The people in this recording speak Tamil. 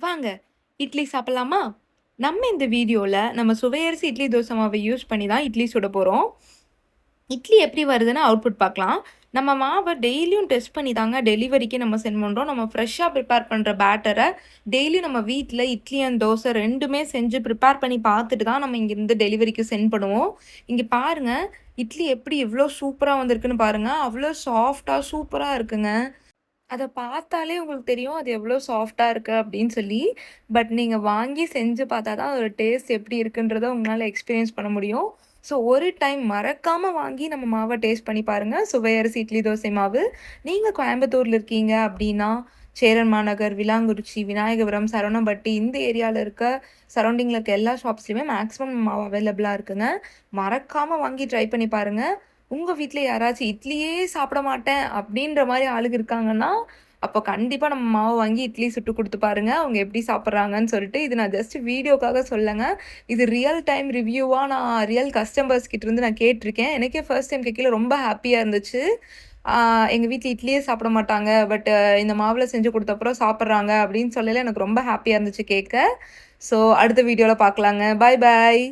வாங்க இட்லி சாப்பிடலாமா? நம்ம இந்த வீடியோல நம்ம சுவையரிசி இட்லி தோசை மாவை யூஸ் பண்ணி தான் இட்லி சுட போறோம். இட்லி எப்படி வருதுன்னு அவுட்புட் பார்க்கலாம். நம்ம மாவ டெய்லியும் டெஸ்ட் பண்ணி தாங்க டெலிவரிக்கு நம்ம சென்ட் பண்றோம். நம்ம ஃப்ரெஷ்ஷா ப்ரிப்பேர் பண்ற பேட்டர டெய்லியும் நம்ம வீட்ல இட்லி அண்ட் தோசை 2மே செஞ்சு ப்ரிப்பேர் பண்ணி பார்த்துட்டு தான் நம்ம இங்கிருந்து டெலிவரிக்கு சென்ட் பண்ணுவோம். இங்க பாருங்க, இட்லி எப்படி எவ்ளோ சூப்பரா வந்திருக்குன்னு பாருங்க. அவ்ளோ சாஃப்ட்டா சூப்பரா இருக்குங்க. அத பார்த்தாலே உங்களுக்கு தெரியும் அது எவ்வளோ சாஃப்ட்டா இருக்கு அப்படின்னு சொல்லி. பட் நீங்க வாங்கி செஞ்சு பார்த்தா தான் அதோட டேஸ்ட் எப்படி இருக்குன்றத உங்களால எக்ஸ்பீரியன்ஸ் பண்ண முடியும். ஸோ ஒரு டைம் மறக்காம வாங்கி நம்ம மாவ டேஸ்ட் பண்ணி பாருங்க. சுவையரிசி இட்லி தோசை மாவு. நீங்க கோயம்புத்தூர்ல இருக்கீங்க அப்படின்னா, சேரன் மாநகர், விளாங்குறிச்சி, விநாயகபுரம், சரவணம்பட்டி இந்த ஏரியால இருக்க சரௌண்டிங்ல இருக்க எல்லா ஷாப்ஸ்லயுமே மேக்ஸிமம் மாவு அவைலபிளா இருக்குங்க. மறக்காம வாங்கி ட்ரை பண்ணி பாருங்க. உங்க வீட்ல யாராச்சும் இட்லியே சாப்பிட மாட்டேன் அப்படின்ற மாரி ஆளுங்க இருக்காங்கன்னா, அப்ப கண்டிப்பா நம்ம மாவு வாங்கி இட்லி சுட்டு குடுத்து பாருங்க. அவங்க எப்படி சாப்பிடுறாங்கன்னு சொல்லிட்டு. இது நான் ஜஸ்ட் வீடியோக்காக சொல்லங்க. இது ரியல் டைம் ரிவ்யூவா நான் ரியல் கஸ்டமர்ஸ் கிட்டருந்து நான் கேட்டுருக்கேன். எனக்கே ஃபர்ஸ்ட் டைம் கேட்கல ரொம்ப ஹாப்பியா இருந்துச்சு. ஆ எங்க வீட்ல இட்லியே சாப்பிட மாட்டாங்க. பட் இந்த மாவுல செஞ்சு குடுத்தப்புறம் சாப்பிடுறாங்க அப்படின்னு சொல்லல எனக்கு ரொம்ப ஹாப்பியா இருந்துச்சு கேட்க. ஸோ அடுத்த வீடியோல பார்க்கலாங்க. பாய் பாய்.